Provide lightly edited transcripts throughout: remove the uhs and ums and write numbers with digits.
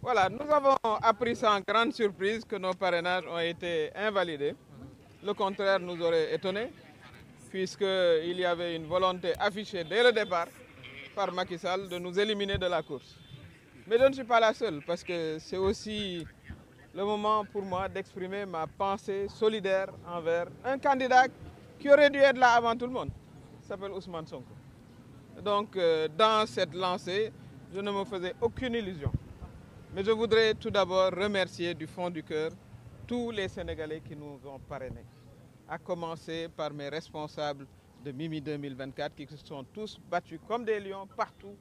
Voilà, nous avons appris sans grande surprise que nos parrainages ont été invalidés. Le contraire nous aurait étonné, puisqu'il y avait une volonté affichée dès le départ par Macky Sall de nous éliminer de la course. Mais je ne suis pas la seule, parce que c'est aussi le moment pour moi d'exprimer ma pensée solidaire envers un candidat qui aurait dû être là avant tout le monde. Il s'appelle Ousmane Sonko. Donc, dans cette lancée, je ne me faisais aucune illusion. Mais je voudrais tout d'abord remercier du fond du cœur tous les Sénégalais qui nous ont parrainés, à commencer par mes responsables de Mimi 2024 qui se sont tous battus comme des lions partout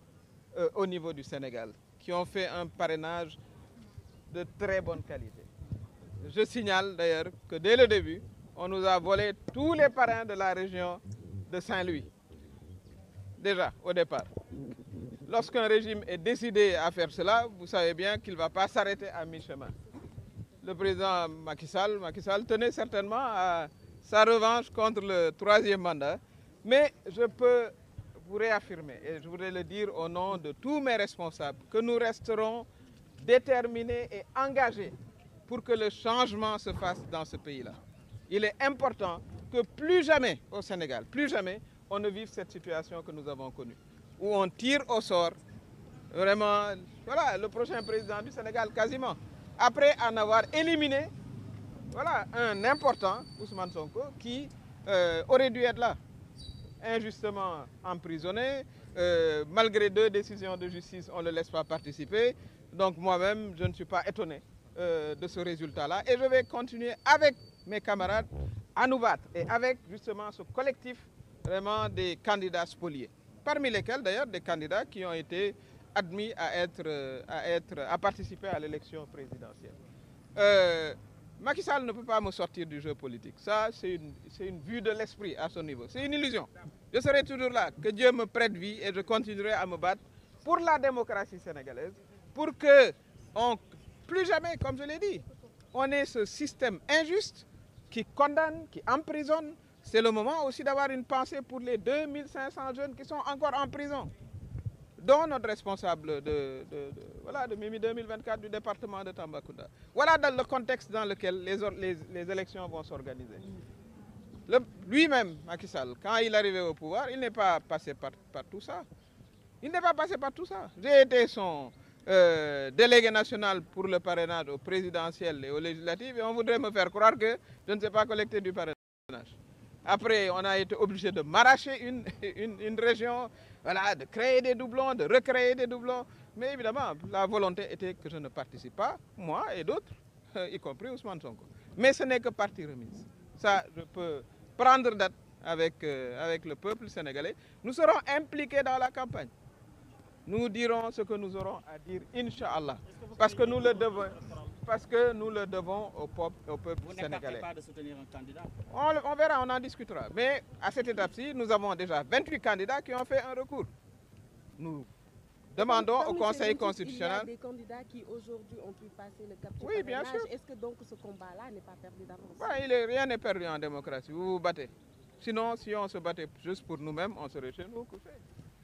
au niveau du Sénégal, qui ont fait un parrainage de très bonne qualité. Je signale d'ailleurs que dès le début, on nous a volé tous les parrains de la région de Saint-Louis, déjà au départ. Lorsqu'un régime est décidé à faire cela, vous savez bien qu'il ne va pas s'arrêter à mi-chemin. Le président Macky Sall tenait certainement à sa revanche contre le troisième mandat, mais je peux vous réaffirmer, et je voudrais le dire au nom de tous mes responsables, que nous resterons déterminés et engagés pour que le changement se fasse dans ce pays-là. Il est important que plus jamais au Sénégal, plus jamais, on ne vive cette situation que nous avons connue, où on tire au sort vraiment, voilà, le prochain président du Sénégal quasiment, après en avoir éliminé, voilà, un important, Ousmane Sonko, qui aurait dû être là, injustement emprisonné, malgré 2 décisions de justice, on ne le laisse pas participer. Donc moi-même, je ne suis pas étonné de ce résultat-là. Et je vais continuer avec mes camarades à nous battre. Et avec justement ce collectif vraiment des candidats spoliés. Parmi lesquels d'ailleurs des candidats qui ont été admis à participer à l'élection présidentielle. Macky Sall ne peut pas me sortir du jeu politique. Ça, c'est une vue de l'esprit à son niveau. C'est une illusion. Je serai toujours là. Que Dieu me prête vie et je continuerai à me battre pour la démocratie sénégalaise, pour que, plus jamais, comme je l'ai dit, on ait ce système injuste qui condamne, qui emprisonne. C'est le moment aussi d'avoir une pensée pour les 2500 jeunes qui sont encore en prison, dont notre responsable de Mimi 2024 du département de Tambacounda. Voilà dans le contexte dans lequel les élections vont s'organiser. Lui-même, Macky Sall, quand il est arrivé au pouvoir, il n'est pas passé par tout ça. Il n'est pas passé par tout ça. J'ai été son délégué national pour le parrainage au présidentiel et aux législatives et on voudrait me faire croire que je ne sais pas collecter du parrainage. Après, on a été obligé de m'arracher une région, voilà, de créer des doublons, de recréer des doublons. Mais évidemment, la volonté était que je ne participe pas, moi et d'autres, y compris Ousmane Sonko. Mais ce n'est que partie remise. Ça, je peux prendre date avec le peuple sénégalais. Nous serons impliqués dans la campagne. Nous dirons ce que nous aurons à dire, Inch'Allah. Parce que nous le devons au peuple sénégalais. Vous n'êtes pas de soutenir un candidat? On verra, on en discutera. Mais à cette étape-ci, nous avons déjà 28 candidats qui ont fait un recours. Nous demandons au Conseil constitutionnel... Il y a des candidats qui aujourd'hui ont pu passer le cap du Oui, bien sûr. Est-ce que donc ce combat-là n'est pas perdu d'avance? Rien n'est perdu en démocratie. Vous vous battez. Sinon, si on se battait juste pour nous-mêmes, on serait chez nous couchés.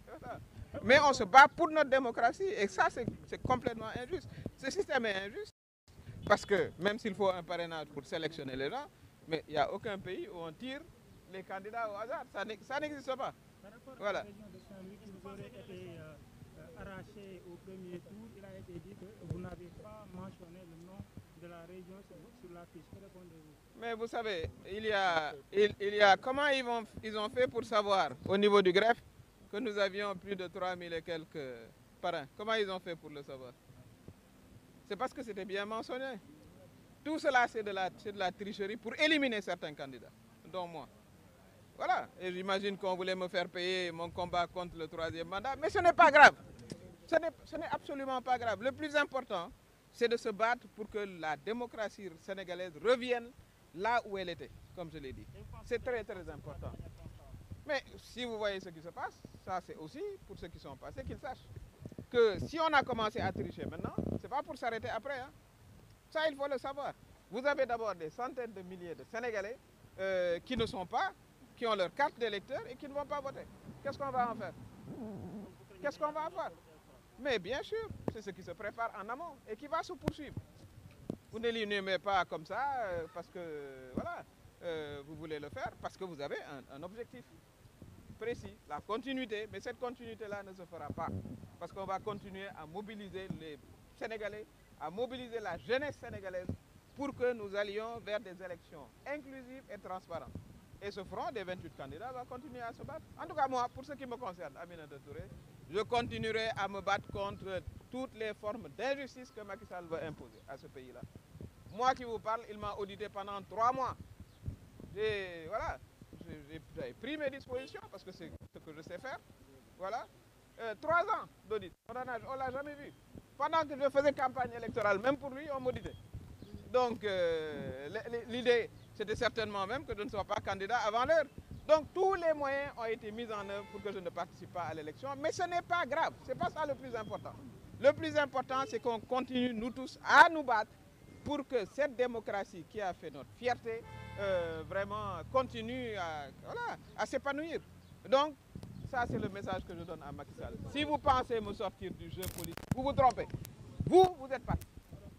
Voilà. Mais on se bat pour notre démocratie et ça, c'est complètement injuste. Ce système est injuste parce que même s'il faut un parrainage pour sélectionner les gens, mais il n'y a aucun pays où on tire les candidats au hasard. Ça n'existe pas. Voilà. Arraché au premier tour, il a été dit que vous n'avez pas mentionné le nom de la région sur la fiche. Que répondez-vous? Mais vous savez, il y a comment ils ont fait pour savoir au niveau du greffe que nous avions plus de 3000 et quelques parrains. Comment ils ont fait pour le savoir? C'est parce que c'était bien mentionné. Tout cela, c'est de la tricherie pour éliminer certains candidats, dont moi. Voilà, et j'imagine qu'on voulait me faire payer mon combat contre le troisième mandat, mais ce n'est pas grave. Ce n'est absolument pas grave. Le plus important, c'est de se battre pour que la démocratie sénégalaise revienne là où elle était, comme je l'ai dit. C'est très, très important. Mais si vous voyez ce qui se passe, ça c'est aussi pour ceux qui sont passés qu'ils sachent que si on a commencé à tricher maintenant, ce n'est pas pour s'arrêter après. Hein. Ça, il faut le savoir. Vous avez d'abord des centaines de milliers de Sénégalais qui ne sont pas, qui ont leur carte d'électeur et qui ne vont pas voter. Qu'est-ce qu'on va en faire? Qu'est-ce qu'on va en faire? Mais bien sûr, c'est ce qui se prépare en amont et qui va se poursuivre. Vous ne l'énumérez pas comme ça parce que voilà, vous voulez le faire, parce que vous avez un objectif précis, la continuité. Mais cette continuité-là ne se fera pas parce qu'on va continuer à mobiliser les Sénégalais, à mobiliser la jeunesse sénégalaise pour que nous allions vers des élections inclusives et transparentes. Et ce front des 28 candidats va continuer à se battre. En tout cas, moi, pour ce qui me concerne, Aminata Touré, je continuerai à me battre contre toutes les formes d'injustice que Macky Sall veut imposer à ce pays-là. Moi qui vous parle, il m'a audité pendant 3 mois. J'ai pris mes dispositions parce que c'est ce que je sais faire. Voilà. 3 ans d'audit. On ne l'a jamais vu. Pendant que je faisais campagne électorale, même pour lui, on m'auditait. Donc, l'idée, c'était certainement même que je ne sois pas candidat avant l'heure. Donc, tous les moyens ont été mis en œuvre pour que je ne participe pas à l'élection. Mais ce n'est pas grave. Ce n'est pas ça le plus important. Le plus important, c'est qu'on continue, nous tous, à nous battre pour que cette démocratie qui a fait notre fierté vraiment continue à s'épanouir. Donc, ça, c'est le message que je donne à Macky Sall. Si vous pensez me sortir du jeu politique, vous vous trompez. Vous êtes parti.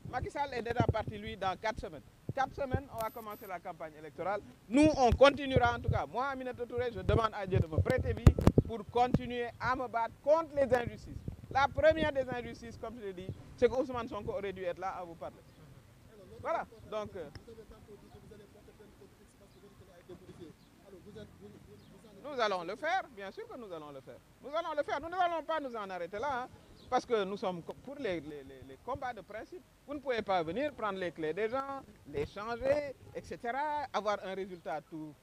Macky Sall est déjà parti, lui, dans 4 semaines. 4 semaines, on va commencer la campagne électorale. Nous, on continuera, en tout cas. Moi, Aminata Touré, je demande à Dieu de me prêter vie pour continuer à me battre contre les injustices. La première des injustices, comme je l'ai dit, c'est que Ousmane Sonko aurait dû être là à vous parler. Voilà, donc... nous allons le faire, bien sûr que nous allons le faire. Nous allons le faire, nous n'allons pas nous en arrêter là, hein, parce que nous sommes pour les combats de principe. Vous ne pouvez pas venir prendre les clés des gens, les changer, etc., avoir un résultat tout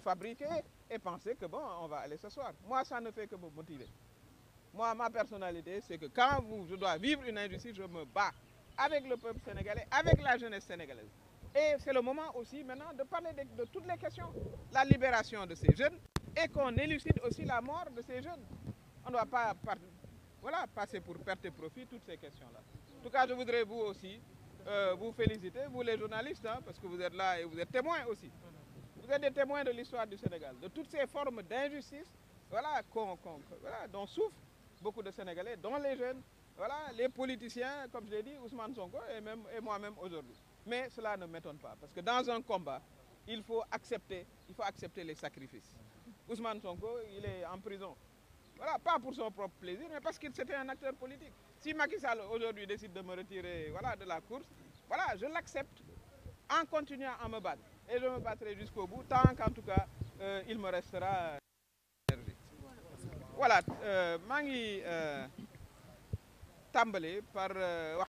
fabriqué et penser que bon, on va aller ce soir. Moi, ça ne fait que me motiver. Moi, ma personnalité, c'est que quand je dois vivre une injustice, je me bats avec le peuple sénégalais, avec la jeunesse sénégalaise. Et c'est le moment aussi maintenant de parler de toutes les questions. La libération de ces jeunes et qu'on élucide aussi la mort de ces jeunes. On ne doit pas passer pour perte et profit toutes ces questions-là. En tout cas, je voudrais vous aussi vous féliciter, vous les journalistes, hein, parce que vous êtes là et vous êtes témoins aussi. Vous êtes des témoins de l'histoire du Sénégal, de toutes ces formes d'injustice dont souffrent beaucoup de Sénégalais, dont les jeunes, les politiciens, comme je l'ai dit, Ousmane Sonko et moi-même aujourd'hui. Mais cela ne m'étonne pas, parce que dans un combat, il faut accepter les sacrifices. Ousmane Sonko, il est en prison. Voilà, pas pour son propre plaisir, mais parce qu'il c'était un acteur politique. Si Macky Sall aujourd'hui décide de me retirer de la course, je l'accepte en continuant à me battre. Et je me battrai jusqu'au bout, tant qu'en tout cas, il me restera énergie. Voilà, Mangi Tambale par